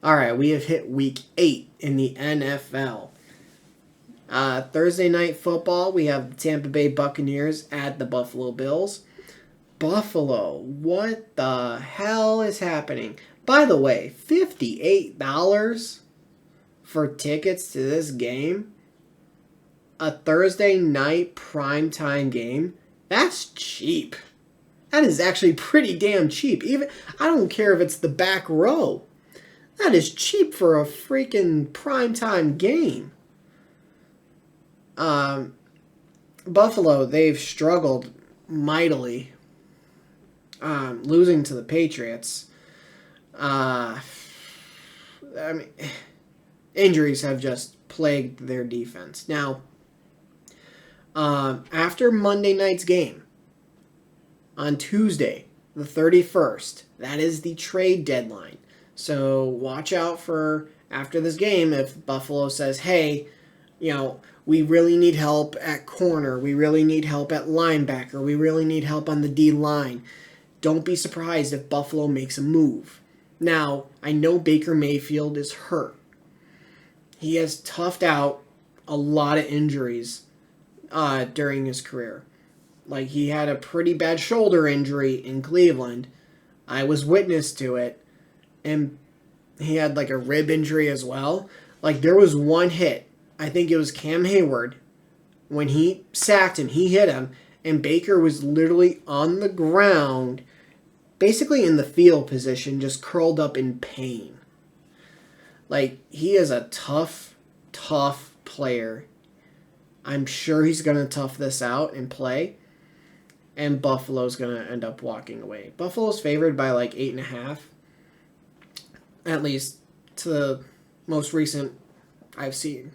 All right, we have hit week 8 in the NFL. Thursday night football, we have the Tampa Bay Buccaneers at the Buffalo Bills. Buffalo, what the hell is happening? By the way, $58 for tickets to this game, a Thursday night primetime game. That's cheap. That is actually pretty damn cheap. Even I don't care if it's the back row. That is cheap for a freaking primetime game. Buffalo, they've struggled mightily, losing to the Patriots. Injuries have just plagued their defense. Now, after Monday night's game, on Tuesday, the 31st, that is the trade deadline. So watch out for after this game if Buffalo says, hey, we really need help at corner. We really need help at linebacker. We really need help on the D line. Don't be surprised if Buffalo makes a move. Now, I know Baker Mayfield is hurt. He has toughed out a lot of injuries during his career. Like, he had a pretty bad shoulder injury in Cleveland. I was witness to it. And he had like a rib injury as well. Like, there was one hit. I think it was Cam Hayward. When he sacked him, he hit him. And Baker was literally on the ground, basically in the field position, just curled up in pain. Like, he is a tough player. I'm sure he's going to tough this out and play. And Buffalo's going to end up walking away. Buffalo's favored by like 8.5. At least to the most recent I've seen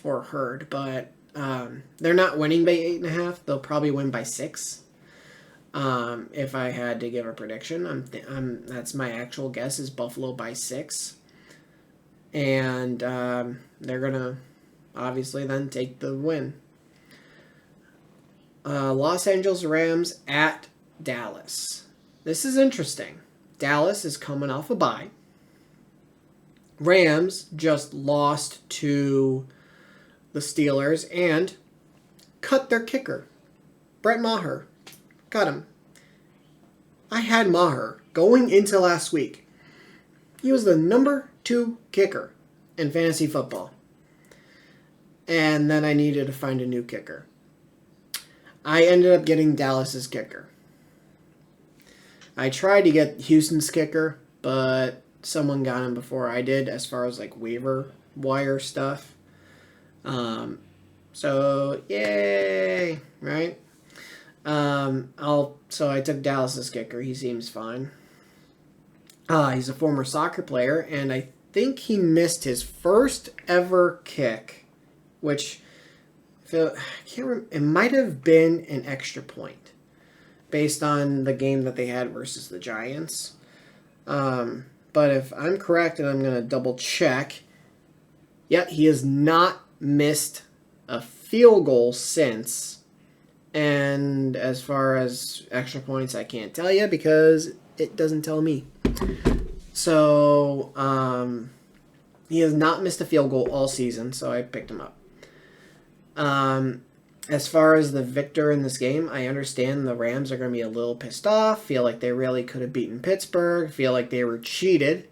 or heard. But they're not winning by 8.5. They'll probably win by 6. If I had to give a prediction, that's my actual guess is Buffalo by 6. And they're going to obviously then take the win. Los Angeles Rams at Dallas. This is interesting. Dallas is coming off a bye. Rams just lost to the Steelers and cut their kicker. Brett Maher. Cut him. I had Maher going into last week. He was the number 2 kicker in fantasy football. And then I needed to find a new kicker. I ended up getting Dallas's kicker. I tried to get Houston's kicker, but someone got him before I did as far as like waiver wire stuff. So yay, right? So I took Dallas's kicker. He seems fine. He's a former soccer player, and I think he missed his first ever kick, which I can't remember. It might have been an extra point based on the game that they had versus the Giants. But if I'm correct, and I'm going to double check, he has not missed a field goal since. And as far as extra points, I can't tell you because it doesn't tell me. So, he has not missed a field goal all season, so I picked him up. As far as the victor in this game, I understand the Rams are going to be a little pissed off, feel like they really could have beaten Pittsburgh, feel like they were cheated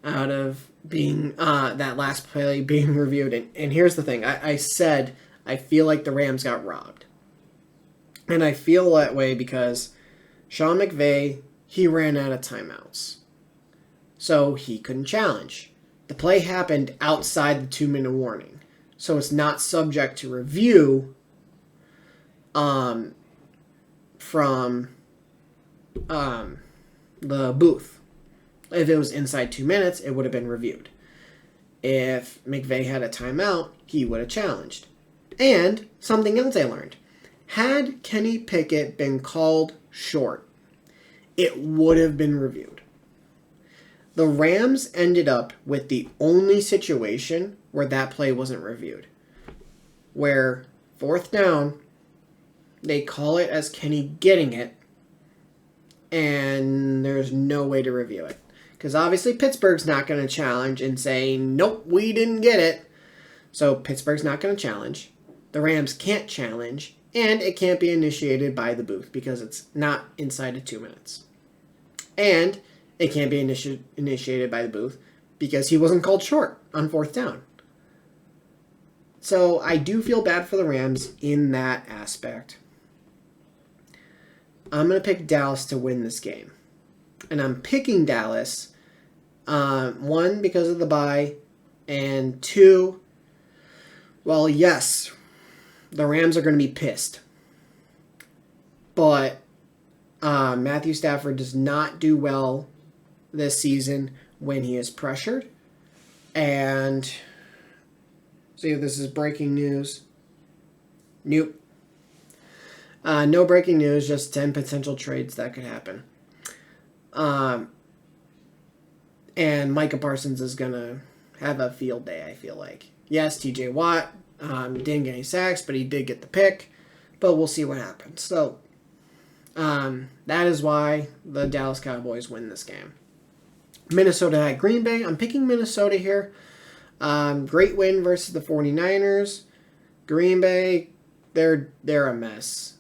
out of being that last play being reviewed. And here's the thing. I said I feel like the Rams got robbed. And I feel that way because Sean McVay, he ran out of timeouts. So he couldn't challenge. The play happened outside the 2-minute warning. So it's not subject to review from the booth. If it was inside 2 minutes, it would have been reviewed. If McVay had a timeout, he would have challenged. And something else I learned. Had Kenny Pickett been called short, it would have been reviewed. The Rams ended up with the only situation where that play wasn't reviewed. Where 4th down, they call it as Kenny getting it, and there's no way to review it. because obviously Pittsburgh's not going to challenge and say, nope, we didn't get it. So Pittsburgh's not going to challenge. The Rams can't challenge, and it can't be initiated by the booth because it's not inside of 2 minutes. And it can't be initiated by the booth because he wasn't called short on 4th down. So I do feel bad for the Rams in that aspect. I'm going to pick Dallas to win this game. And I'm picking Dallas, 1, because of the bye, and 2, well, yes, the Rams are going to be pissed. But Matthew Stafford does not do well this season when he is pressured. And see if this is breaking news. Nope. No breaking news, just 10 potential trades that could happen. And Micah Parsons is going to have a field day, I feel like. Yes, TJ Watt didn't get any sacks, but he did get the pick. But we'll see what happens. So that is why the Dallas Cowboys win this game. Minnesota at Green Bay. I'm picking Minnesota here. Great win versus the 49ers. Green Bay, they're a mess.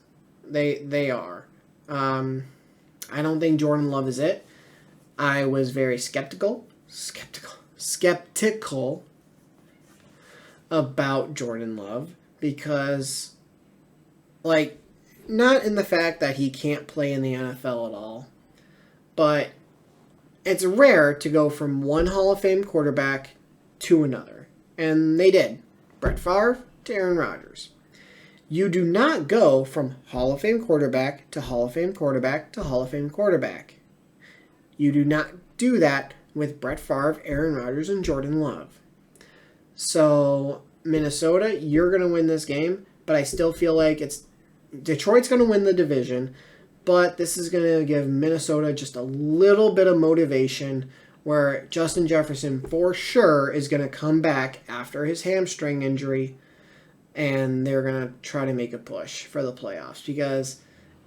They are. I don't think Jordan Love is it. I was very skeptical about Jordan Love because, like, not in the fact that he can't play in the NFL at all, but it's rare to go from one Hall of Fame quarterback to another. And they did. Brett Favre to Aaron Rodgers. You do not go from Hall of Fame quarterback to Hall of Fame quarterback to Hall of Fame quarterback. You do not do that with Brett Favre, Aaron Rodgers, and Jordan Love. So, Minnesota, you're going to win this game, but I still feel like Detroit's going to win the division, but this is going to give Minnesota just a little bit of motivation where Justin Jefferson for sure is going to come back after his hamstring injury, and they're going to try to make a push for the playoffs because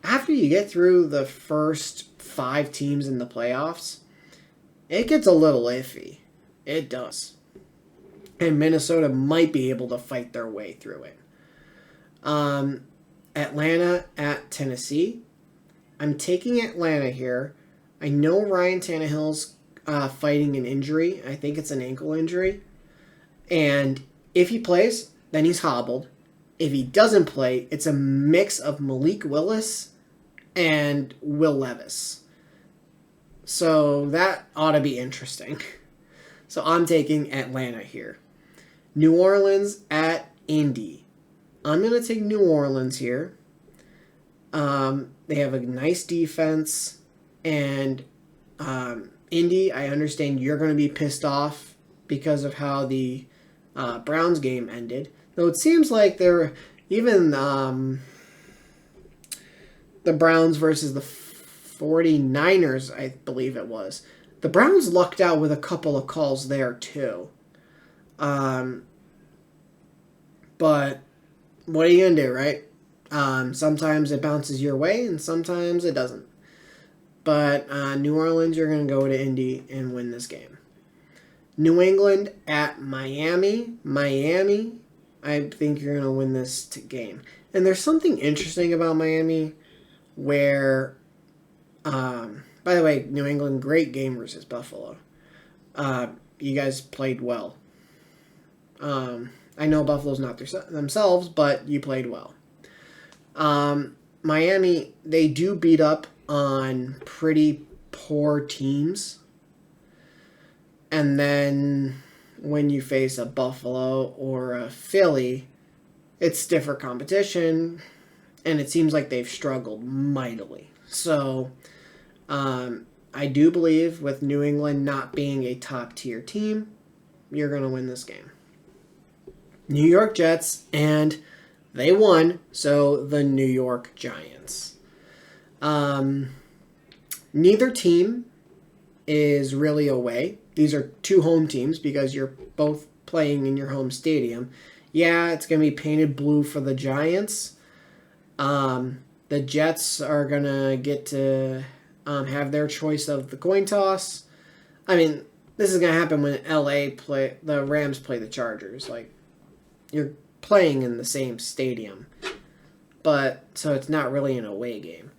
after you get through the first 5 teams in the playoffs, it gets a little iffy. It does. And Minnesota might be able to fight their way through it. Atlanta at Tennessee. I'm taking Atlanta here. I know Ryan Tannehill's fighting an injury. I think it's an ankle injury. And if he plays, then he's hobbled. If he doesn't play, it's a mix of Malik Willis and Will Levis. So that ought to be interesting. So I'm taking Atlanta here. New Orleans at Indy. I'm going to take New Orleans here. They have a nice defense. And Indy, I understand you're going to be pissed off because of how the Browns game ended. Though it seems like they're even the Browns versus the 49ers, I believe it was. The Browns lucked out with a couple of calls there too. But what are you going to do, right? Sometimes it bounces your way and sometimes it doesn't. But New Orleans, you're going to go to Indy and win this game. New England at Miami. Miami, I think you're going to win this game. And there's something interesting about Miami where, by the way, New England, great game versus Buffalo. You guys played well. I know Buffalo's not themselves, but you played well. Miami, they do beat up on pretty poor teams. And then when you face a Buffalo or a Philly, it's stiffer competition, and it seems like they've struggled mightily. So I do believe with New England not being a top-tier team, you're going to win this game. New York Jets, and they won, so the New York Giants. Neither team is really away. These are 2 home teams because you're both playing in your home stadium. Yeah, it's going to be painted blue for the Giants. The Jets are going to get to have their choice of the coin toss. I mean, this is going to happen when the Rams play the Chargers. Like, you're playing in the same stadium, but so it's not really an away game.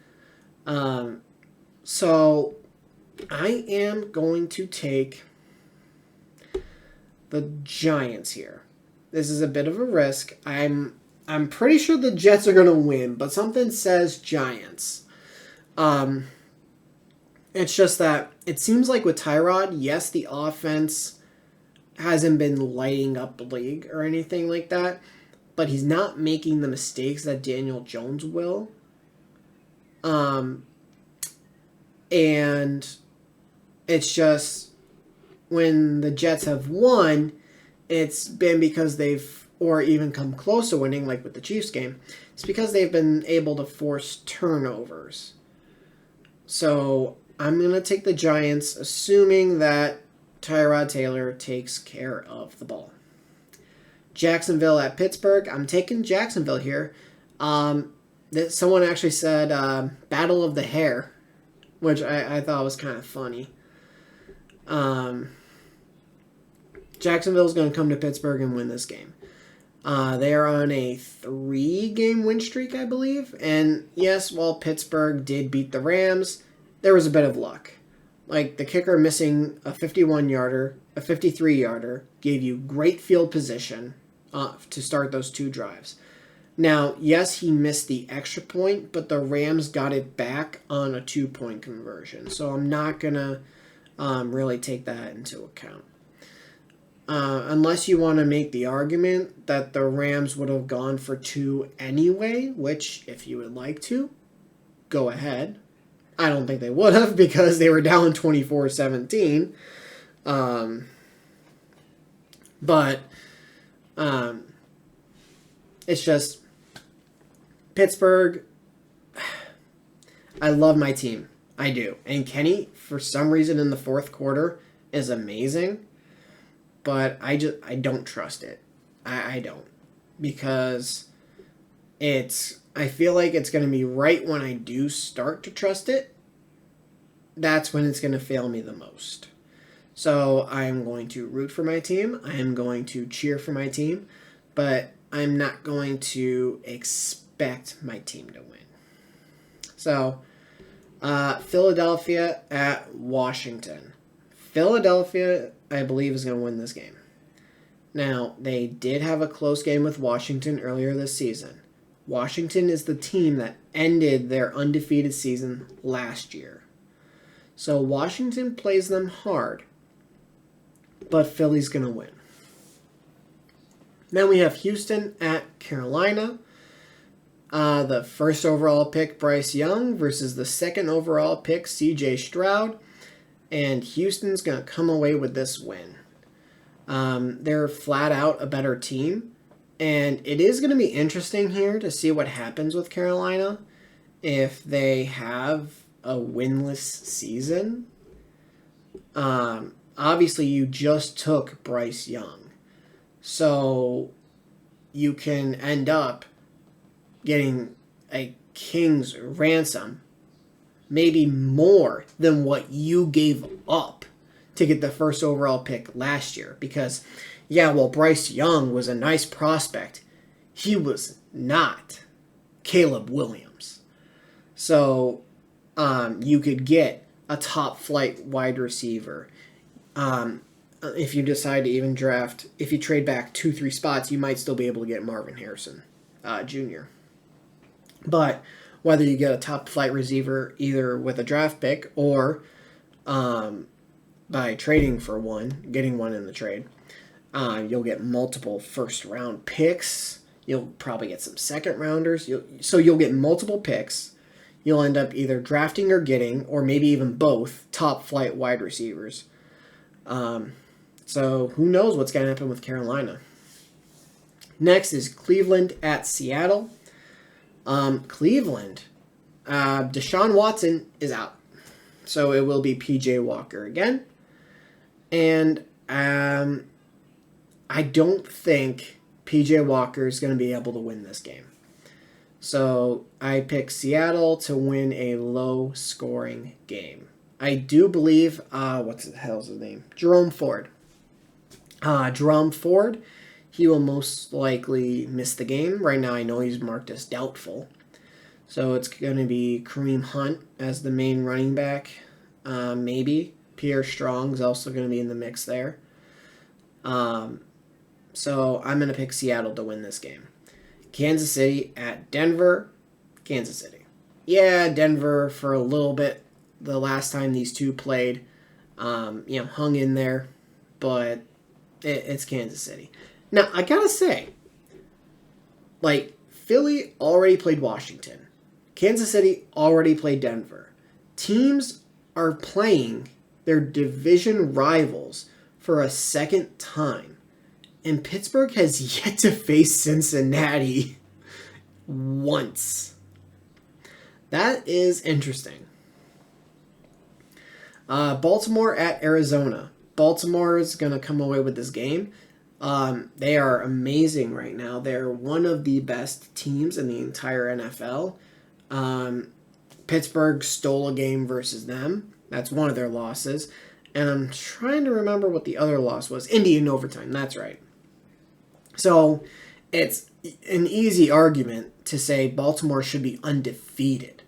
So I am going to take the Giants here. This is a bit of a risk. I'm pretty sure the Jets are going to win, but something says Giants. It's just that it seems like with Tyrod, yes, the offense hasn't been lighting up the league or anything like that, but he's not making the mistakes that Daniel Jones will. And it's just when the Jets have won, it's been because they've, or even come close to winning, like with the Chiefs game, it's because they've been able to force turnovers. So I'm going to take the Giants, assuming that Tyrod Taylor takes care of the ball. Jacksonville at Pittsburgh. I'm taking Jacksonville here. Someone actually said Battle of the Hair, which I thought was kind of funny. Jacksonville's going to come to Pittsburgh and win this game. They are on a 3-game win streak, I believe. And yes, while Pittsburgh did beat the Rams, there was a bit of luck. Like the kicker missing a 51-yarder, a 53-yarder, gave you great field position to start those 2 drives. Now, yes, he missed the extra point, but the Rams got it back on a 2-point conversion. So I'm not going to really take that into account. Unless you want to make the argument that the Rams would have gone for 2 anyway, which, if you would like to, go ahead. I don't think they would have because they were down 24-17. But it's just Pittsburgh. I love my team. I do. And Kenny, for some reason in the fourth quarter, is amazing. But I don't trust it. I don't. Because I feel like it's going to be right when I do start to trust it. That's when it's going to fail me the most. So I'm going to root for my team. I am going to cheer for my team. But I'm not going to expect my team to win. So, Philadelphia at Washington. Philadelphia, I believe, is going to win this game. Now, they did have a close game with Washington earlier this season. Washington is the team that ended their undefeated season last year. So Washington plays them hard, but Philly's going to win. Then we have Houston at Carolina. The first overall pick, Bryce Young, versus the second overall pick, C.J. Stroud. And Houston's going to come away with this win. They're flat out a better team. And it is going to be interesting here to see what happens with Carolina if they have a winless season. Obviously, you just took Bryce Young. So you can end up getting a king's ransom, maybe more than what you gave up to get the first overall pick last year. Because, yeah, well, Bryce Young was a nice prospect. He was not Caleb Williams. So you could get a top flight wide receiver. If you decide to even draft, if you trade back 2-3 spots, you might still be able to get Marvin Harrison Jr. But whether you get a top flight receiver either with a draft pick or by trading for one, getting one in the trade, you'll get multiple first round picks. You'll probably get some second rounders. You'll get multiple picks. You'll end up either drafting or getting, or maybe even both, top flight wide receivers. So who knows what's going to happen with Carolina. Next is Cleveland at Seattle. Cleveland, Deshaun Watson is out. So it will be P.J. Walker again. And I don't think P.J. Walker is going to be able to win this game. So I pick Seattle to win a low-scoring game. I do believe, what's the hell's his name? Jerome Ford. Jerome Ford, he will most likely miss the game. Right now, I know he's marked as doubtful. So it's going to be Kareem Hunt as the main running back. Maybe. Pierre Strong's also going to be in the mix there. So I'm going to pick Seattle to win this game. Kansas City at Denver. Kansas City. Yeah, Denver for a little bit. The last time these two played, hung in there. But it's Kansas City. Now, I got to say, Philly already played Washington. Kansas City already played Denver. Teams are playing their division rivals for a second time. And Pittsburgh has yet to face Cincinnati once. That is interesting. Baltimore at Arizona. Baltimore is going to come away with this game. They are amazing right now. They're one of the best teams in the entire NFL. Pittsburgh stole a game versus them. That's one of their losses. And I'm trying to remember what the other loss was. Indy in overtime. That's right. So it's an easy argument to say Baltimore should be undefeated.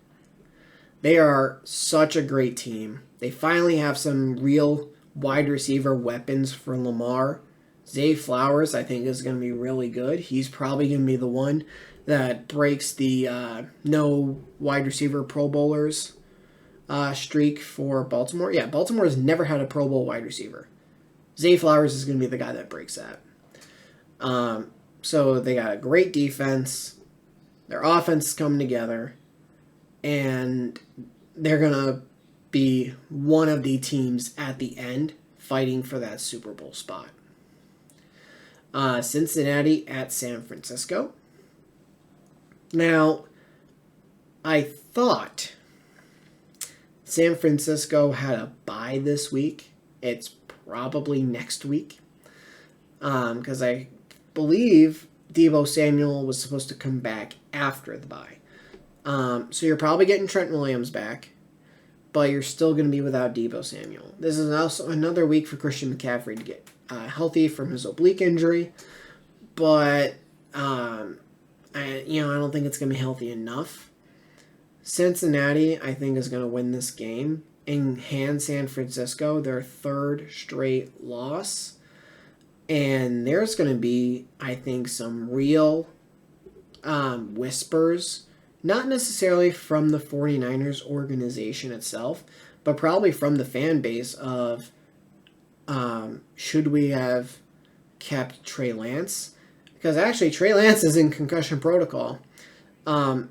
They are such a great team. They finally have some real wide receiver weapons for Lamar. Zay Flowers, I think, is going to be really good. He's probably going to be the one that breaks the no wide receiver Pro Bowlers streak for Baltimore. Yeah, Baltimore has never had a Pro Bowl wide receiver. Zay Flowers is going to be the guy that breaks that. So they got a great defense. Their offense is coming together. And they're going to be one of the teams at the end fighting for that Super Bowl spot. Cincinnati at San Francisco. Now, I thought San Francisco had a bye this week. It's probably next week. Because I believe Deebo Samuel was supposed to come back after the bye. So you're probably getting Trent Williams back, but you're still going to be without Deebo Samuel. This is also another week for Christian McCaffrey to get healthy from his oblique injury, but I don't think it's going to be healthy enough. Cincinnati, I think, is going to win this game and hand San Francisco their third straight loss. And there's going to be, I think, some real whispers, not necessarily from the 49ers organization itself, but probably from the fan base of should we have kept Trey Lance? Because actually Trey Lance is in concussion protocol.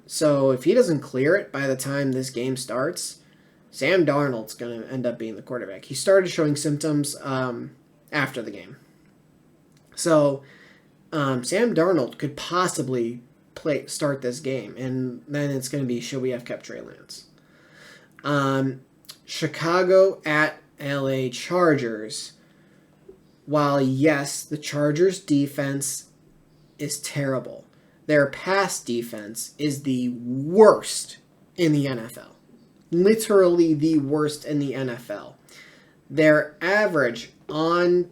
So if he doesn't clear it by the time this game starts, Sam Darnold's going to end up being the quarterback. He started showing symptoms after the game. So Sam Darnold could possibly start this game, and then it's going to be, should we have kept Trey Lance? Chicago at LA Chargers. While, yes, the Chargers' defense is terrible, their pass defense is the worst in the NFL. Literally the worst in the NFL. Their average on,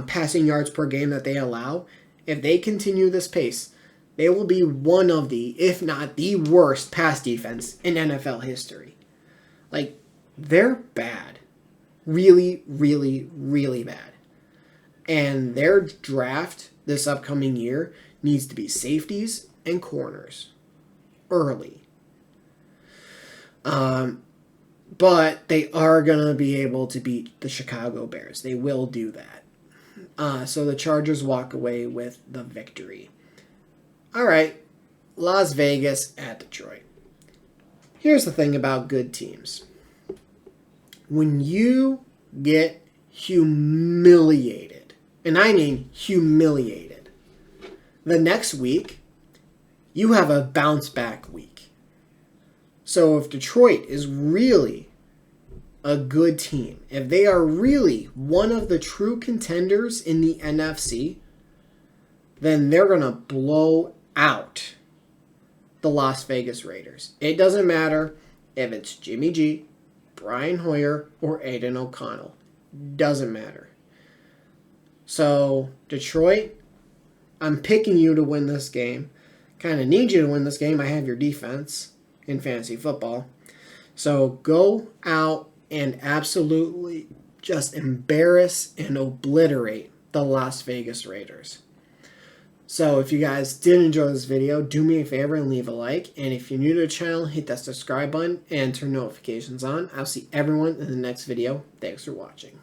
passing yards per game that they allow, if they continue this pace, they will be one of the, if not the worst pass defense in NFL history. They're bad. Really, really, really bad. And their draft this upcoming year needs to be safeties and corners early. But they are going to be able to beat the Chicago Bears. They will do that. So the Chargers walk away with the victory. All right, Las Vegas at Detroit. Here's the thing about good teams. When you get humiliated, and I mean humiliated, the next week, you have a bounce back week. So if Detroit is really a good team, if they are really one of the true contenders in the NFC, then they're going to blow out the Las Vegas Raiders. It doesn't matter if it's Jimmy G, Brian Hoyer or Aiden O'Connell. Doesn't matter. So, Detroit, I'm picking you to win this game. Kind of need you to win this game. I have your defense in fantasy football. So, go out and absolutely just embarrass and obliterate the Las Vegas Raiders. So if you guys did enjoy this video, do me a favor and leave a like. And if you're new to the channel, hit that subscribe button and turn notifications on. I'll see everyone in the next video. Thanks for watching.